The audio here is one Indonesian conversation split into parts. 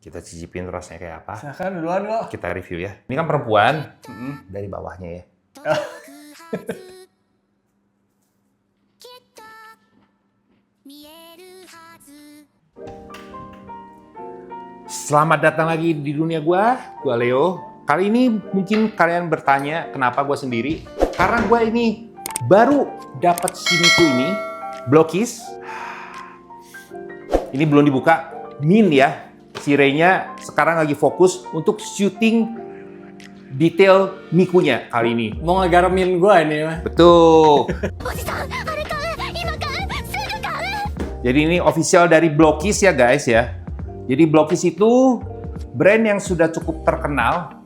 Kita cicipin rasanya kayak apa. Silahkan duluan kok. Kita review ya. Ini kan perempuan. Dari bawahnya ya. Selamat datang lagi di dunia gua Leo. Kali ini mungkin kalian bertanya kenapa gua sendiri. Karena gua ini baru dapat Shimiku ini, Blokis. Ini belum dibuka, min ya. Si Ray-nya sekarang lagi fokus untuk syuting detail Mikunya kali ini. Mau ngegaramin gua ini mah. Betul. Jadi ini official dari Blokis ya guys ya. Jadi Blokis itu brand yang sudah cukup terkenal,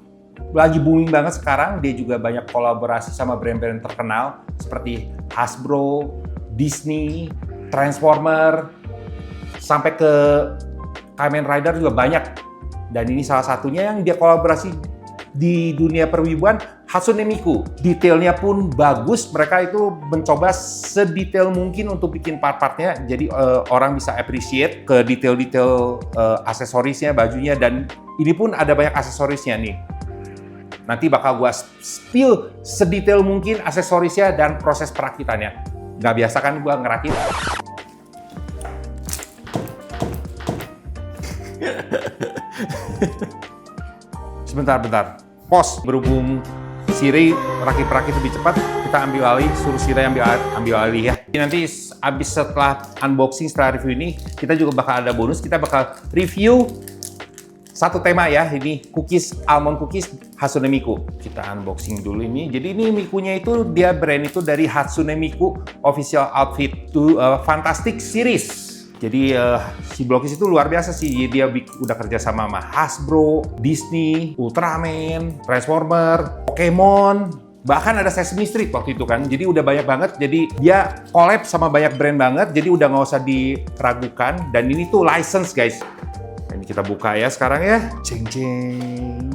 lagi booming banget sekarang. Dia juga banyak kolaborasi sama brand-brand terkenal seperti Hasbro, Disney, Transformer, sampai ke Kamen Rider juga banyak. Dan ini salah satunya yang dia kolaborasi di dunia perwibuan, Hatsune Miku. Detailnya pun bagus, mereka itu mencoba sedetail mungkin untuk bikin part-partnya, jadi orang bisa appreciate ke detail-detail aksesorisnya, bajunya, dan ini pun ada banyak aksesorisnya nih. Nanti bakal gua spill sedetail mungkin aksesorisnya dan proses perakitannya. Nggak biasa kan gua ngerakit. Bentar. Pos, berhubung Siri rakit-rakit lebih cepat, kita ambil alih, suruh Siri ambil alih ya. Nanti abis setelah unboxing, setelah review ini, kita juga bakal ada bonus. Kita bakal review satu tema ya, ini cookies, almond cookies Hatsune Miku. Kita unboxing dulu ini. Jadi ini Mikunya itu, dia brand itu dari Hatsune Miku Official Outfit to Fantastic Series. Jadi si Blokis itu luar biasa sih, dia udah kerja sama Hasbro, Disney, Ultraman, Transformer, Pokemon, bahkan ada Sesame Street waktu itu kan. Jadi udah banyak banget, jadi dia collab sama banyak brand banget, jadi udah nggak usah diragukan. Dan ini tuh license guys. Ini kita buka ya sekarang ya. Ceng ceng.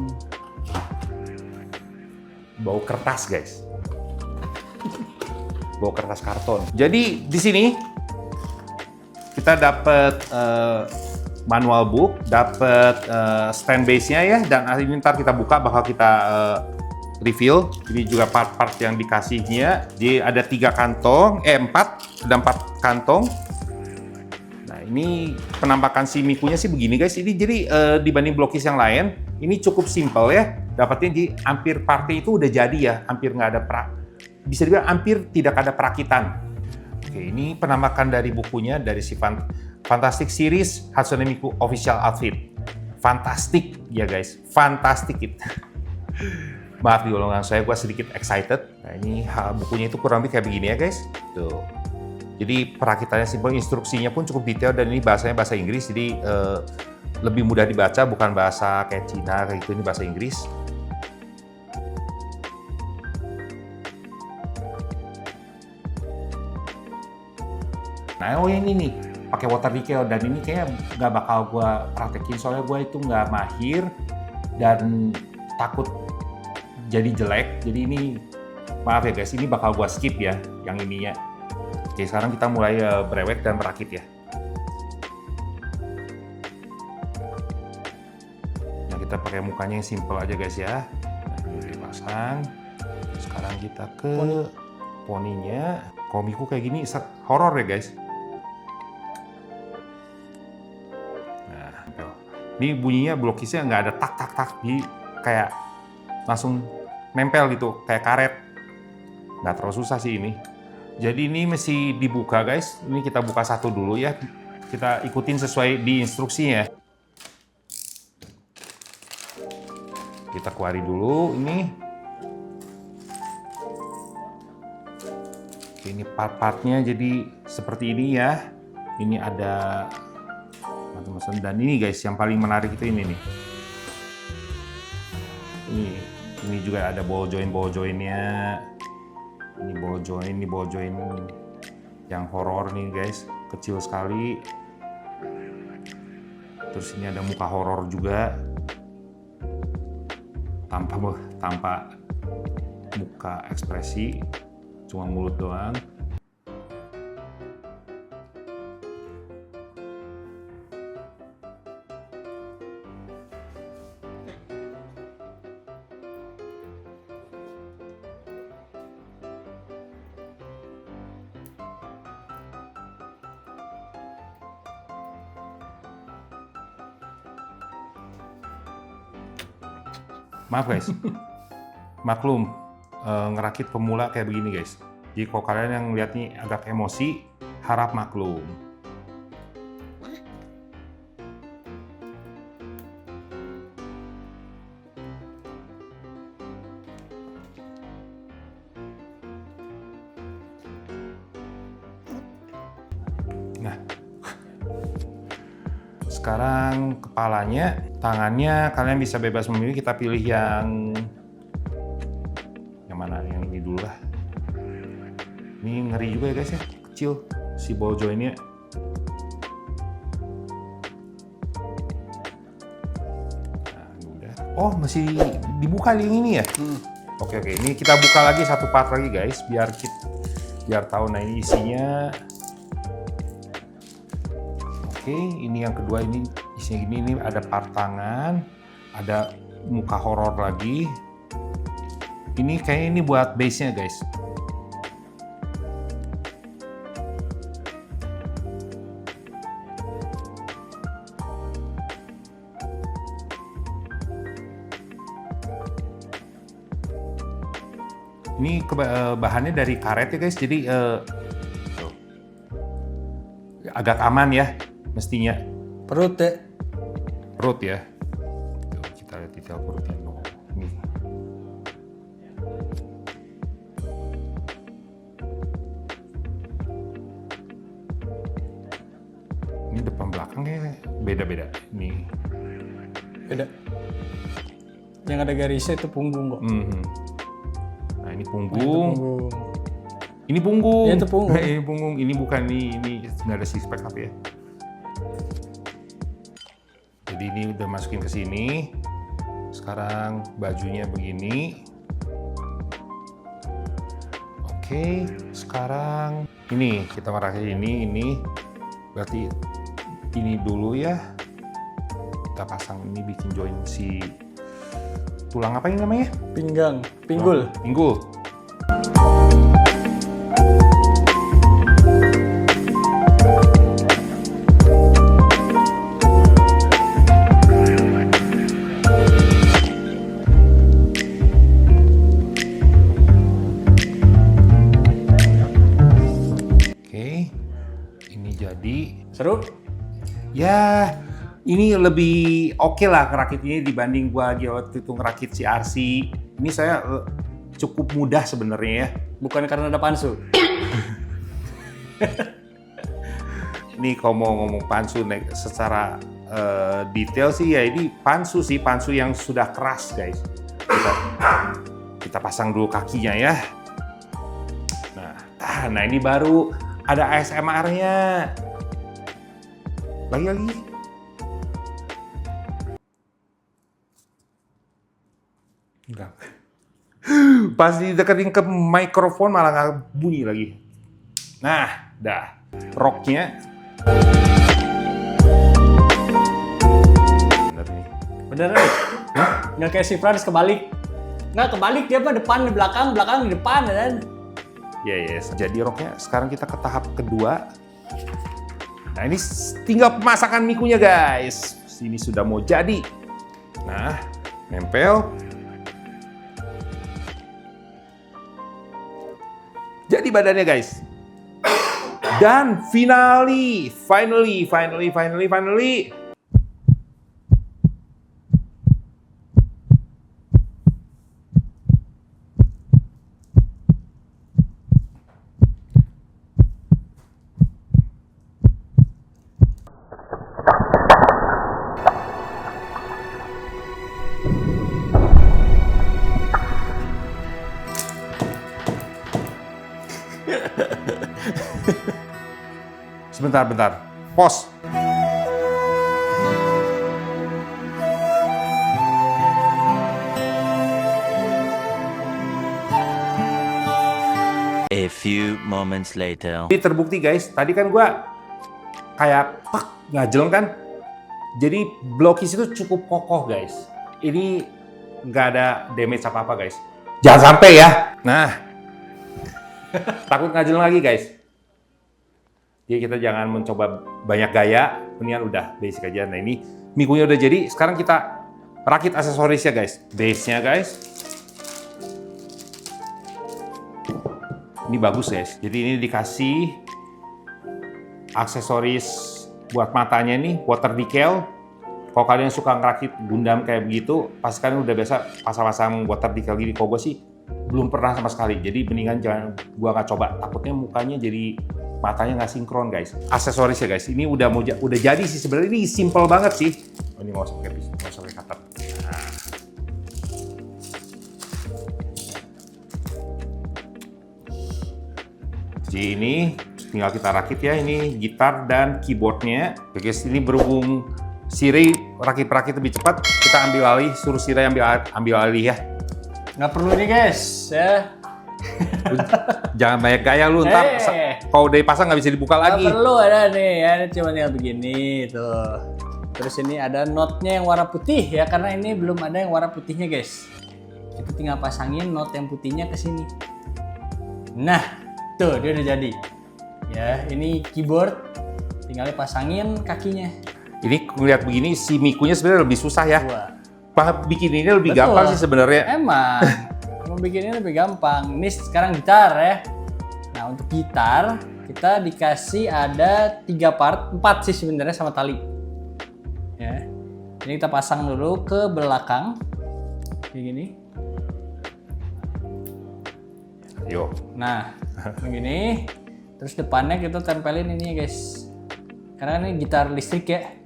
Bau kertas guys. Bau kertas karton. Jadi di sini kita dapat manual book, dapat stand base-nya ya, dan ini ntar kita buka, bakal kita reveal. Ini juga part-part yang dikasihnya. Jadi ada 4 kantong. Nah ini penampakan si Mikunya sih begini guys. Ini jadi dibanding Blokis yang lain, ini cukup simple ya. Dapatnya di hampir partnya itu udah jadi ya, hampir nggak ada bisa dibilang hampir tidak ada perakitan. Oke, ini penampakan dari bukunya, dari si Fantastic Series Hatsune Miku Official Outfit. Fantastic ya guys, fantastic it. Maaf di golongan saya, gue sedikit excited. Nah ini bukunya itu kurang lebih kayak begini ya guys. Tuh. Jadi perakitannya simpel, instruksinya pun cukup detail, dan ini bahasanya bahasa Inggris, jadi lebih mudah dibaca, bukan bahasa kayak Cina kayak gitu, ini bahasa Inggris. Nah, oh ini nih, pakai water decal, dan ini kayak nggak bakal gue praktekin soalnya gue itu nggak mahir dan takut jadi jelek. Jadi ini maaf ya guys, ini bakal gue skip ya yang ininya. Oke, sekarang kita mulai brewek dan merakit ya. Nah, kita pakai mukanya yang simple aja guys ya. Nah, ini dipasang. Sekarang kita ke poninya. Komiku kayak gini horor ya guys. Ini bunyinya Blokisnya nggak ada tak, di kayak langsung nempel gitu, kayak karet. Nggak terlalu susah sih ini. Jadi ini mesti dibuka guys. Ini kita buka satu dulu ya. Kita ikutin sesuai di instruksinya. Kita keluarin dulu ini. Ini part-partnya jadi seperti ini ya. Ini ada macam-macam, dan ini guys yang paling menarik itu ini nih. Ini juga ada ball join-nya. Ini ball join yang horor nih guys, kecil sekali. Terus ini ada muka horor juga, tanpa muka ekspresi, cuma mulut doang. Maaf guys, maklum ngerakit pemula kayak begini guys. Jadi kalau kalian yang lihat nih agak emosi, harap maklum. Nah, sekarang kepalanya, tangannya kalian bisa bebas memilih. Kita pilih yang mana? Yang ini dulu lah. Ini ngeri juga ya guys ya, kecil si ball jointnya. Nah, udah. Oh masih dibuka yang ini ya? Oke, ini kita buka lagi satu part lagi guys, biar tahu. Nah ini isinya. Oke, ini yang kedua, ini isinya gini, ini ada part tangan, ada muka horor lagi. Ini kayaknya ini buat base-nya guys. Ini bahannya dari karet ya guys, jadi agak aman ya. Mestinya Perut ya. Perut ya. Tuh, kita lihat detail perutnya. Ini depan belakangnya beda-beda. Nih. Beda. Yang ada garisnya itu punggung kok. Nah ini Itu punggung. punggung. Ini punggung. Ya, itu punggung. Ini punggung. Ini bukan ini nggak ada six pack tapi ya. Jadi ini udah masukin ke sini. Sekarang bajunya begini. Oke, sekarang ini kita merasakan ini. Berarti ini dulu ya. Kita pasang ini, bikin join si tulang apa ini namanya? Pinggang, pinggul. Pinggul. Seru? Ya, ini lebih oke lah ngerakitnya dibanding gua lagi waktu itu ngerakit si RC. Ini saya cukup mudah sebenarnya ya. Bukan karena ada pansu. Ini kalau mau ngomong pansu secara detail sih ya ini pansu yang sudah keras guys. Kita pasang dulu kakinya ya. Nah ini baru ada ASMR-nya. Lagi. Enggak. Pas dideketin ke mikrofon malah nggak bunyi lagi. Nah, dah. Rocknya. Bener nih. Beneran nih? Nggak kayak si Frans kebalik. Nggak kebalik, dia mah depan di belakang, belakang di depan kan? Yes. Jadi rocknya sekarang kita ke tahap kedua. Nah ini tinggal pemasakan mikunya guys. Ini sudah mau jadi. Nah, nempel. Jadi badannya guys. Dan finally. Bentar. Pause. A few moments later. Jadi terbukti guys, tadi kan gua kayak ngajeng kan. Jadi blokis itu cukup kokoh guys. Ini nggak ada damage apa-apa guys. Jangan sampai ya. Nah, takut ngajeng lagi guys. Jadi kita jangan mencoba banyak gaya, mendingan udah basic aja. Nah ini mikunya udah jadi, sekarang kita rakit aksesorisnya guys. Base-nya guys. Ini bagus guys. Jadi ini dikasih aksesoris buat matanya nih, water decal. Kalau kalian suka ngerakit Gundam kayak begitu, pasti kalian udah biasa pasang-pasang water decal gini. Kalau gue sih belum pernah sama sekali. Jadi mendingan jangan, gua nggak coba. Takutnya mukanya jadi matanya nggak sinkron guys. Aksesorisnya guys, ini udah jadi sih sebenarnya. Ini simple banget sih. Oh, ini nggak usah pakai pisau, nggak usah pakai cutter. Nah. Jadi ini tinggal kita rakit ya. Ini gitar dan keyboardnya. Oke guys, ini berhubung Siri rakit-rakit lebih cepat, kita ambil alih, suruh Siri ambil alih ya. Nggak perlu ini guys, ya. Jangan banyak gaya lu, ntar kalau udah dipasang nggak bisa dibuka Nggak lagi. perlu ada nih, ya. Cuma tinggal begini tuh. Terus ini ada notnya yang warna putih ya, karena ini belum ada yang warna putihnya guys. Kita tinggal pasangin not yang putihnya ke sini. Nah, tuh dia udah jadi. Ya, ini keyboard, tinggal pasangin kakinya. Ini ngeliat begini si Mikunya sebenarnya lebih susah ya. Wah. Bikin ini lebih Betul. gampang sih sebenarnya. Emang, mau bikinnya lebih gampang. Ini sekarang gitar ya. Nah, untuk gitar kita dikasih ada 3 part, 4 sih sebenarnya sama tali. Ya. Ini kita pasang dulu ke belakang, kayak gini. Yo. Nah, begini. Terus depannya kita tempelin ini ya guys. Karena ini gitar listrik ya.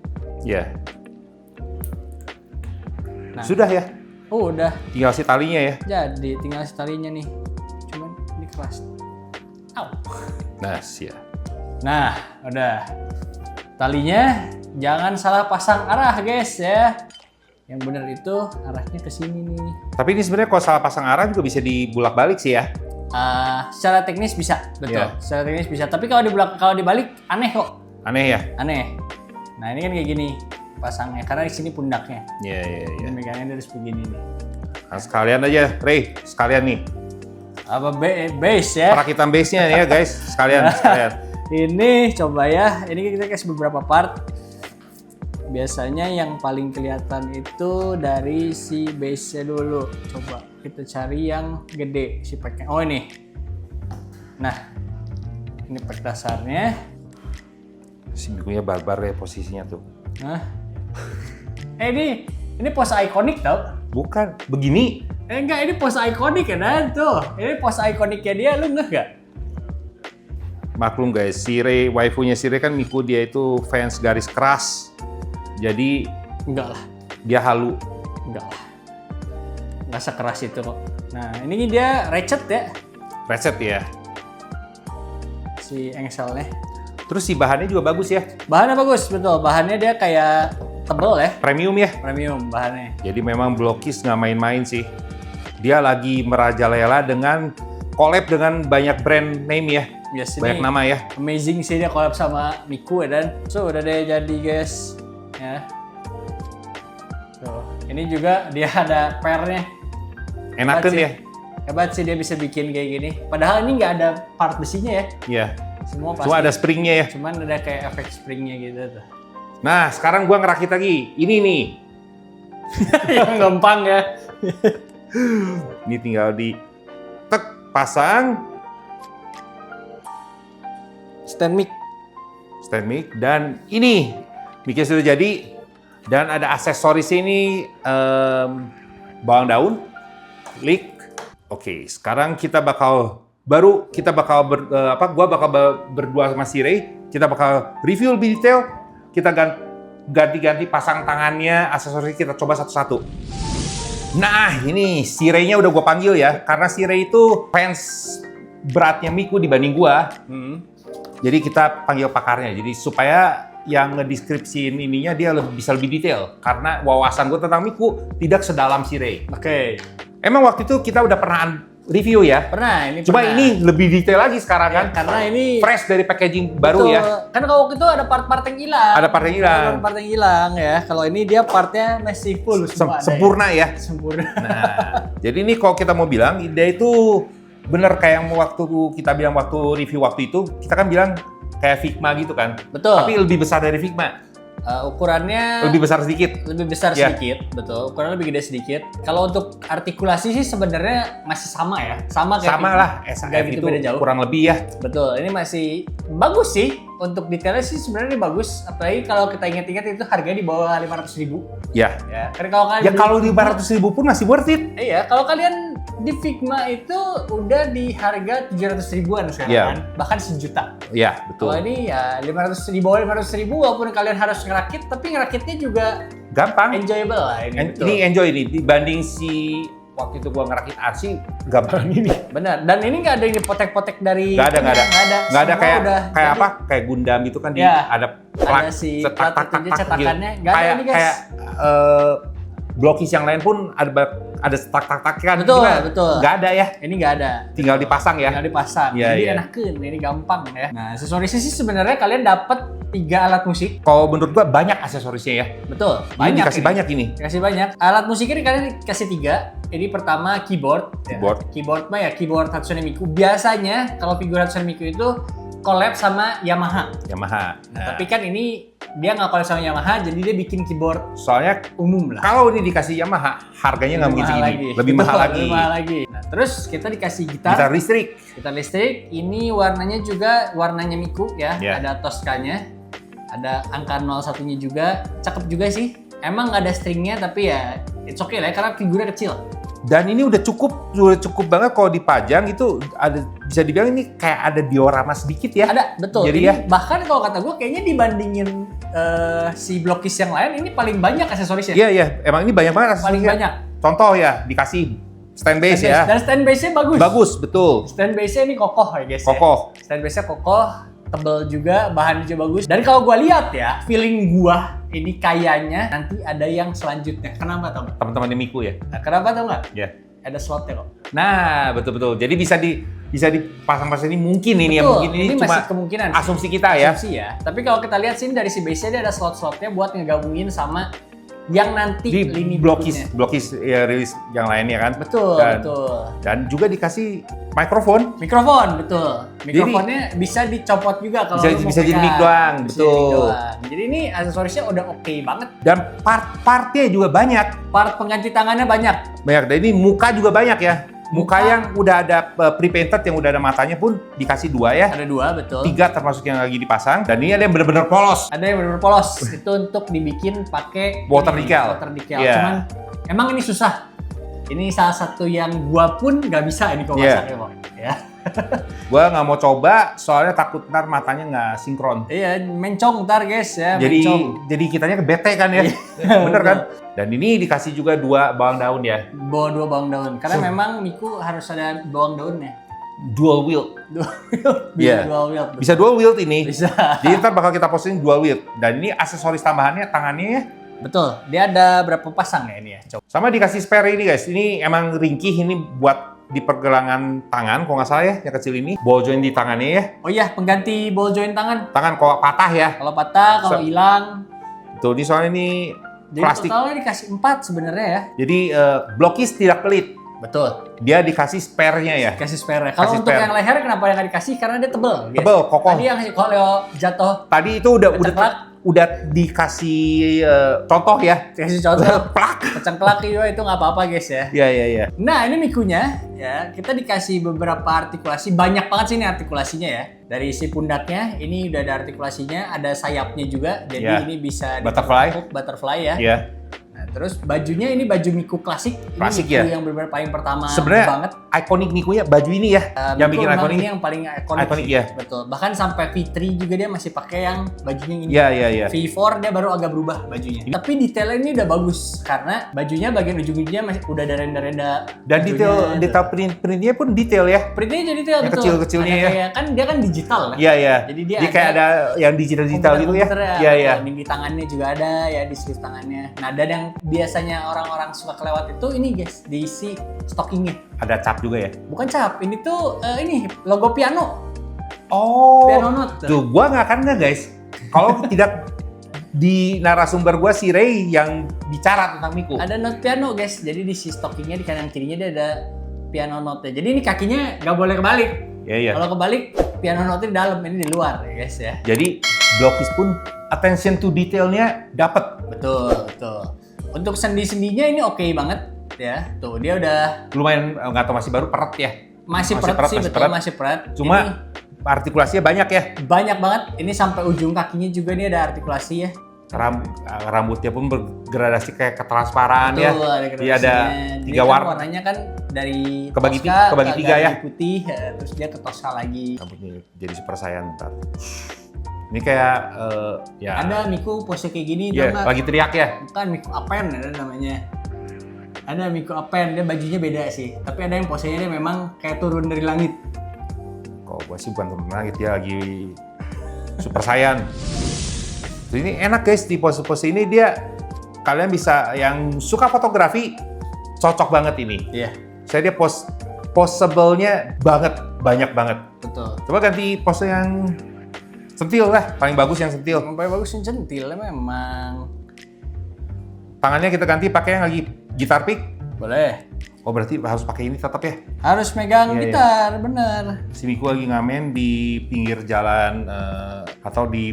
Ya. Nah. Sudah ya. Oh, udah. Tinggal si talinya ya. Jadi tinggal si talinya nih. Cuman ini keras. Au. Nah, ya. Nah, udah. Talinya jangan salah pasang arah, guys ya. Yang benar itu arahnya ke sini nih. Tapi ini sebenarnya kalau salah pasang arah juga bisa dibulak-balik sih ya. Secara teknis bisa, betul. Iya. Secara teknis bisa. Tapi kalau dibalik aneh kok. Aneh ya? Aneh. Nah, ini kan kayak gini pasangnya karena di sini pundaknya. Iya, iya, iya. Ini megangnya harus begini nih. Nah, sekalian aja, Ray. Sekalian nih. Apa base ya? Perakitan base-nya ya, guys. Sekalian. Ini coba ya. Ini kita kasih beberapa part. Biasanya yang paling kelihatan itu dari si base-nya dulu. Coba kita cari yang gede si packnya. Oh ini. Nah, ini pack dasarnya. Si Mikunya barbar ya posisinya tuh. Nah, ini pose ikonik tau? Bukan, begini. Enggak, ini pose ikonik ya Dan tuh. Ini pose ikoniknya dia, lu nggak? Maklum guys, si Ray, waifunya si Ray kan Miku dia itu fans garis keras. Jadi Enggak lah. dia halu. Enggak lah. Nggak sekeras itu kok. Nah, ini dia ratchet ya. Reset ya. Si engselnya. Terus si bahannya juga bagus ya. Bahannya bagus, betul. Bahannya dia kayak tebel ya. Premium ya. Premium bahannya. Jadi memang Blockies nggak main-main sih. Dia lagi merajalela dengan collab dengan banyak brand name ya. Yes, Banyak ini nama ya. amazing sih dia collab sama Miku ya Dan. So, udah deh jadi guys. Ya. So, ini juga dia ada pairnya. Enakan Hebat ya. sih. Hebat sih dia bisa bikin kayak gini. Padahal ini nggak ada part besinya ya. Iya. Semua pasti. Cuma ada springnya ya. Cuman ada kayak efek springnya gitu tuh. Nah, sekarang gua ngerakit lagi. Ini nih. Yang gampang ya. Ini tinggal di pasang Stand mic. stand mic dan ini mic-nya sudah jadi dan ada aksesoris ini bawang daun, lick. Oke, sekarang kita bakal gua bakal berdua sama si Ray, kita bakal review lebih detail, kita ganti-ganti pasang tangannya, aksesoris kita coba satu-satu. Nah, ini si Ray-nya udah gua panggil ya, karena si Ray itu fans beratnya Miku dibanding gua. Jadi kita panggil pakarnya, jadi supaya yang ngedeskripsiin ininya dia bisa lebih detail, karena wawasan gua tentang Miku tidak sedalam si Ray. Oke. Emang waktu itu kita udah pernah review ya? Pernah, ini Cuma pernah. ini lebih detail lagi sekarang kan? Ya, karena ini Fresh dari packaging baru betul. ya? Kan kalau waktu itu ada part-part yang hilang. Ada part yang hilang. Ada part yang hilang ya. Kalau ini dia partnya masih full semua ada Sempurna ya? ya. Sempurna. Nah, jadi ini kalau kita mau bilang, dia itu bener kayak yang waktu kita bilang waktu review waktu itu, kita kan bilang kayak Figma gitu kan? Betul. Tapi lebih besar dari Figma. Ukurannya Lebih besar sedikit. lebih besar Ya. sedikit, betul. Ukurannya lebih gede sedikit. Kalau untuk artikulasi sih sebenarnya masih sama ya, sama kayak Sama Vivo. lah, Nggak SAF gitu itu beda jauh. kurang lebih ya. Betul, ini masih bagus sih. Untuk detailnya sih sebenarnya ini bagus. Apalagi kalau kita ingat-ingat itu harganya di bawah 500.000. Ya. Ya, karena kalau kalian Ya beli kalau di Figma- 400.000 pun masih worth it. Iya, kalau kalian di Figma itu udah di harga 700 ribuan sekarang Iya. kan, bahkan 1 juta. Ya, Kalau betul. ini ya 500 di bawah 500.000 walaupun kalian harus ngerakit, tapi ngerakitnya juga Gampang. enjoyable lah ini. Betul. Ini enjoy ini dibanding si waktu itu gua ngerakit RC gambaran ini. Benar. Dan ini nggak ada ini potek-potek dari Nggak ada. Nggak ada. Nggak ada Semua kayak udah kayak jadi. apa? Kayak Gundam itu kan Ya, ada ada si plat itunya, cetakannya. Nggak ada Kayak ini, guys. kayak blokis yang lain pun ada tak kan. Betul, Gimana? betul. Nggak ada ya. Ini nggak ada. Tinggal dipasang ya. Tinggal dipasang. Iya, Jadi iya. enakeun, ini gampang ya. Nah, aksesorisnya sih sebenarnya kalian dapat 3 alat musik. Kalau menurut gua banyak aksesorisnya ya. Betul. Ini dikasih ini. banyak ini. Dikasih banyak. Alat musik ini kalian dikasih 3. Ini pertama keyboard. Keyboard. Ya. Keyboard mah ya keyboard Hatsune Miku. Biasanya kalau figur Hatsune Miku itu collab sama Yamaha. Yamaha. Nah, Tapi kan ini dia nggak collab sama Yamaha, jadi dia bikin keyboard soalnya umum lah. kalau ini dikasih Yamaha, harganya nggak mungkin mahal segini. Lebih mahal Betul, lagi. lebih mahal lagi. Nah, terus kita dikasih gitar. Gitar listrik. Gitar listrik. Ini warnanya juga warnanya Miku ya. Ya. Ada Toscanya. Ada angka 01-nya juga. Cakep juga sih. Emang nggak ada stringnya tapi ya it's okay lah ya, karena figurnya kecil. Dan ini udah cukup banget kalau dipajang itu ada bisa dibilang ini kayak ada diorama sedikit ya. Ada, betul. Jadi Ini ya. bahkan kalau kata gue kayaknya dibandingin si blokis yang lain ini paling banyak aksesorisnya. Iya iya, emang ini banyak banget Paling aksesorisnya. banyak. Contoh ya, dikasih stand base ya. Dan stand base-nya bagus. Bagus, betul. Stand base-nya ini kokoh ya guys. Kokoh. Ya. Stand base-nya kokoh, tebel juga, bahannya juga bagus. Dan kalau gua lihat ya, feeling gua ini kayaknya nanti ada yang selanjutnya. Kenapa tau nggak? Teman-teman di Miku ya. Nah, kenapa tau nggak? Ya. Ada slotnya kok. Nah, betul-betul. Jadi bisa dipasang-pasang ini mungkin ini ya, Betul, mungkin ini ini cuma masih kemungkinan sih. asumsi kita ya. Asumsi ya. Tapi kalau kita lihat sini dari si base-nya dia ada slot-slotnya buat ngegabungin sama yang nanti Di lini blokis berikutnya. ya rilis yang lainnya kan. Betul, Dan- betul. Dan juga dikasih mikrofon. Mikrofon, betul. Mikrofonnya bisa dicopot juga kalau Bisa- lu mau bisa jadi pegang. mic doang, Bisa jadi mic betul. doang. Jadi ini aksesorisnya udah oke banget. Dan part-partnya juga banyak. Part pengganti tangannya banyak. Banyak. Dan ini muka juga banyak ya. Muka yang udah ada pre-painted, yang udah ada matanya pun dikasih 2 ya. Ada 2, betul. 3 termasuk yang lagi dipasang. Dan ini ada yang bener-bener polos. Ada yang benar-benar polos. Itu untuk dibikin pakai Water ini, decal. Water decal. Iya. Cuman emang ini susah. Ini salah satu yang gua pun nggak bisa ini kalau Iya. masak ya, Bang. Ya. Gua nggak mau coba, soalnya takut ntar matanya nggak sinkron. Iya, mencong ntar guys ya, Jadi mencong. jadi kitanya kebete kan ya. Bener kan? Dan ini dikasih juga 2 bawang daun ya. Bawa 2 bawang daun. Karena memang Miku harus ada bawang daunnya. Dual wield. Bisa Iya. dual wield. Bisa dual wield ini. Bisa. Jadi ntar bakal kita posting dual wield. Dan ini aksesoris tambahannya tangannya ya. Betul. Dia ada berapa pasang ya ini ya? Coba. Sama dikasih spare ini guys. Ini emang ringkih, ini buat di pergelangan tangan kalau nggak salah ya, yang kecil ini. Ball joint di tangannya ya. Oh iya, pengganti ball joint tangan. Tangan kalau patah ya. Kalau patah, kalau hilang. Tuh, ini soalnya ini Jadi plastik. totalnya dikasih 4 sebenarnya ya. Jadi blokis tidak pelit. Betul. Dia dikasih spare-nya ya. Kasih spare. Kalau Kasih untuk spare. yang leher kenapa yang nggak dikasih? Karena dia tebel. guys. Tebel, kokoh. Tadi yang kalau jatuh Tadi itu Keceklak. udah dikasih contoh ya. kasih contoh Plak. kecengklak juga itu nggak apa-apa guys ya. Iya iya iya. Nah ini Mikunya ya, kita dikasih beberapa artikulasi, banyak banget sih ini artikulasinya ya. Dari si pundaknya ini udah ada artikulasinya, ada sayapnya juga, jadi Ya. ini bisa Butterfly. ditekuk, butterfly ya. Iya. Nah, terus bajunya ini baju Miku klasik. Ini Klasik Miku ya. yang benar-benar paling pertama Sebenarnya banget. ikonik Mikunya baju ini ya. Yang Miku bikin memang ikonik. ini yang paling ikonik. Ikonik, sih. ya. Betul. Bahkan sampai V3 juga dia masih pakai yang bajunya ini. Iya iya iya. V4 dia baru agak berubah bajunya. Tapi detailnya ini udah bagus karena bajunya bagian ujung-ujungnya masih udah ada renda-renda. Dan bajunya, detail printnya pun detail ya. printnya jadi detail Yang betul. kecil-kecilnya Ada ya. kayak, kan dia kan digital kan. Iya iya. Jadi dia kayak ada yang digital gitu ya. komputer-komputernya. Iya iya. Di tangannya juga ada ya, di sleeve tangannya. Nah, dan yang biasanya orang-orang suka kelewat itu ini guys, diisi stockingnya. Ada cap juga ya. Bukan cap, ini tuh ini logo piano. Oh. Piano note. Tuh gua nggak akan nggak guys. Kalau tidak di narasumber gua si Ray yang bicara tentang Miku. Ada note piano guys, jadi di si stockingnya di kanan kirinya dia ada piano note. Jadi ini kakinya nggak boleh kebalik. Iya iya. Kalau kebalik piano note di dalam, ini di luar ya guys ya. Jadi Blockies pun attention to detailnya dapat. Betul, betul. Untuk sendi-sendinya ini oke banget ya. Tuh, dia udah Lumayan nggak tahu masih baru peret ya. masih peret sih, betul, masih peret. Cuma Ini artikulasinya banyak ya. banyak banget. Ini sampai ujung kakinya juga nih ada artikulasi ya. Rambutnya pun bergradasi kayak ketransparan ya. Betul, ada Dia ada gradasinya. 3 Dia kan warna. warnanya kan dari Kebagi Tosca kebagi ke 3 ya. putih, terus dia ke Tosca lagi. Rambutnya jadi Super Saiyan ntar. Ini kayak ya. Ada Miku pose kayak gini, Iya, tau nggak? lagi teriak ya. Bukan Miku Apen ada namanya. Ada Miku Apen, dia bajunya beda sih. Tapi ada yang posenya dia memang kayak turun dari langit. Kok gua sih bukan temen langit, dia lagi Super Saiyan. Ini enak guys, di pose-pose ini dia kalian bisa yang suka fotografi cocok banget ini. Iya, Saya dia poseable-nya banyak banget. betul. Coba ganti pose yang sentil lah, paling bagus yang sentil. Yang paling bagus yang centil memang. Tangannya kita ganti pakai yang lagi gitar pick. Boleh. Oh berarti harus pakai ini tetap ya. Harus megang Iya, iya. gitar, bener. Si Miku lagi ngamen di pinggir jalan atau di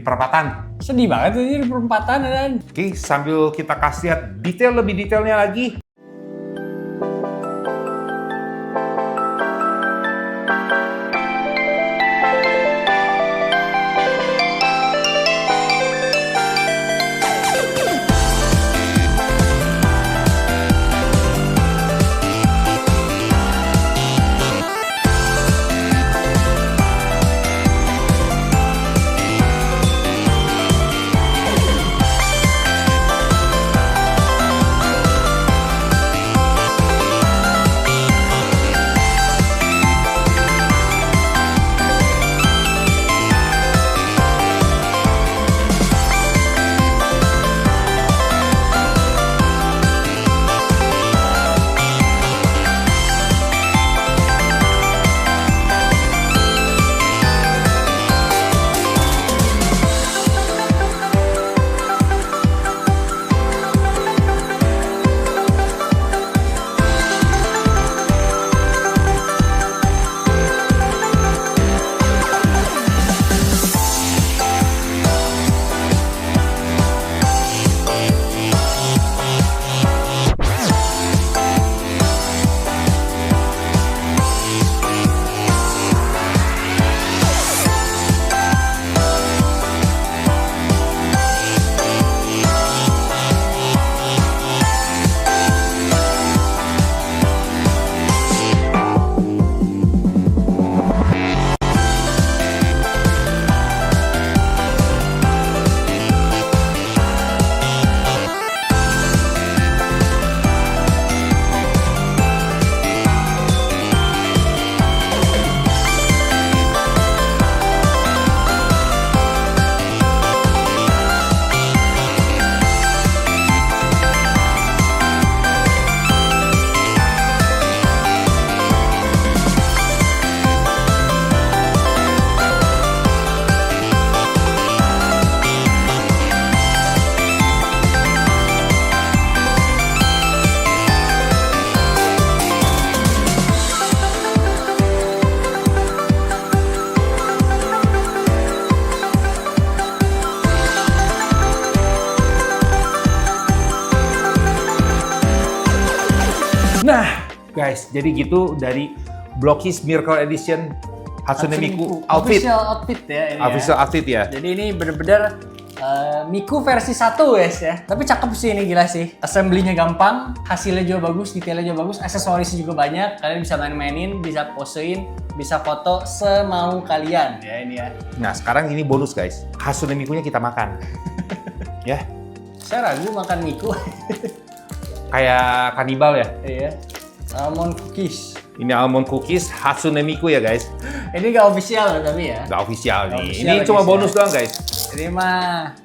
perempatan. Sedih banget ini di perempatan dan. Oke, sambil kita kasih lihat lebih detailnya lagi. Nah, guys, jadi gitu dari Blockies Miracle Edition Hatsune Miku outfit. Official outfit ya ini. Official outfit ya. Jadi ini bener-bener Miku versi 1 guys ya. Tapi cakep sih ini, gila sih. Assembly-nya gampang, hasilnya juga bagus, detailnya juga bagus, aksesorisnya juga banyak. Kalian bisa main-mainin, bisa posein, bisa foto semau kalian ya ini ya. Nah, sekarang ini bonus guys. Hatsune Miku-nya kita makan. Ya, Saya ragu makan Miku. kayak kanibal ya. Iya. Almond cookies. Ini almond cookies Hatsune Miku ya guys. Ini gak official tapi ya. Nggak official Nggak nih. official Ini guys, cuma ya. bonus doang guys. Ini mah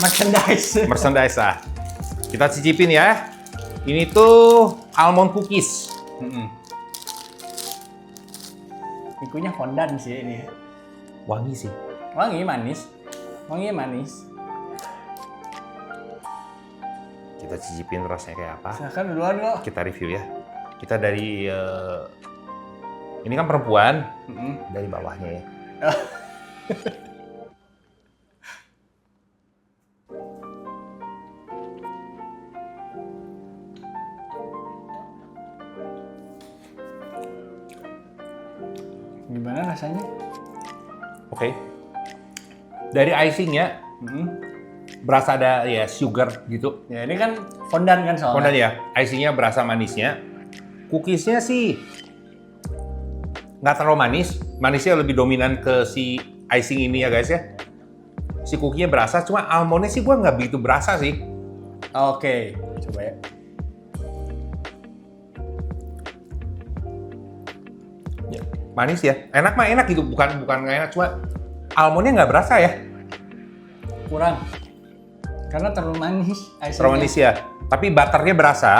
merchandise. Merchandise ah. Kita cicipin ya. Ini tuh almond cookies. Mikunya fondant sih ini. Wangi sih. Wangi manis. Wangi manis. Kita cicipin rasanya kayak apa. Silahkan duluan kok. Kita review ya. Kita dari ini kan perempuan dari bawahnya ya. Gimana rasanya? Oke. Dari icingnya berasa ada ya sugar gitu. Ya ini kan fondant kan soalnya. Fondant ya, icingnya berasa manisnya. Cookiesnya sih nggak terlalu manis. Manisnya lebih dominan ke si icing ini ya guys ya. Si cookie-nya berasa, cuma almondnya sih gua nggak begitu berasa sih. Oke, coba ya. Manis ya, enak mah enak gitu, bukan nggak enak, cuma almondnya nggak berasa ya. Kurang. Karena terlalu manis. icingnya. Terlalu manis ya. Tapi butternya berasa.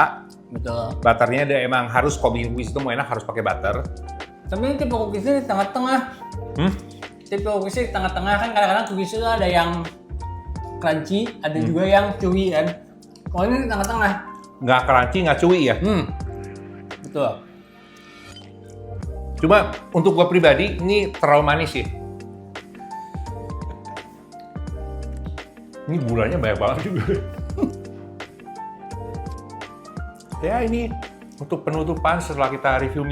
Betul. Butternya dia emang harus kalau bikin cookies itu mau enak harus pakai butter. Tapi ini tipe cookiesnya di tengah-tengah. Tipe cookiesnya di tengah-tengah kan kadang-kadang cookies itu ada yang crunchy, ada juga yang chewy kan. Kalau ini di tengah-tengah. Nggak crunchy, nggak chewy ya. Betul. Cuma untuk gua pribadi ini terlalu manis sih. Ini gulanya banyak banget juga. Ya ini untuk penutupan setelah kita review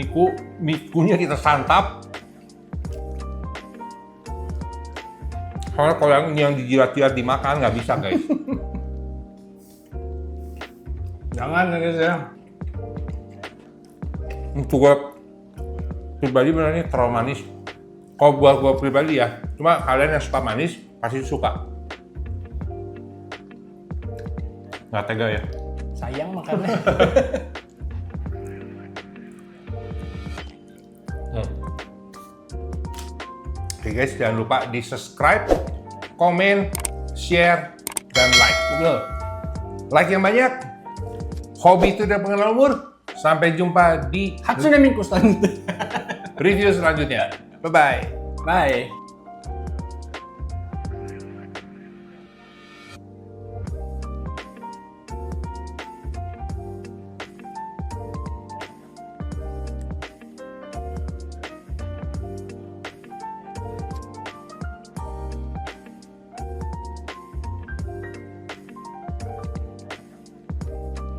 mikunya kita santap. Karena kalau yang dijilat-jilat dimakan nggak bisa guys. Jangan guys ya. Untuk gua pribadi benar ini terlalu manis. Kalau buat gua pribadi ya, cuma kalian yang suka manis pasti suka. Nggak tega ya. Sayang makannya. Oke guys, jangan lupa di subscribe, komen, share, dan like. Betul. Like yang banyak. Hobi itu tidak mengenal umur. Sampai jumpa di Hatsune Miku selanjutnya. review selanjutnya. Bye-bye. Bye.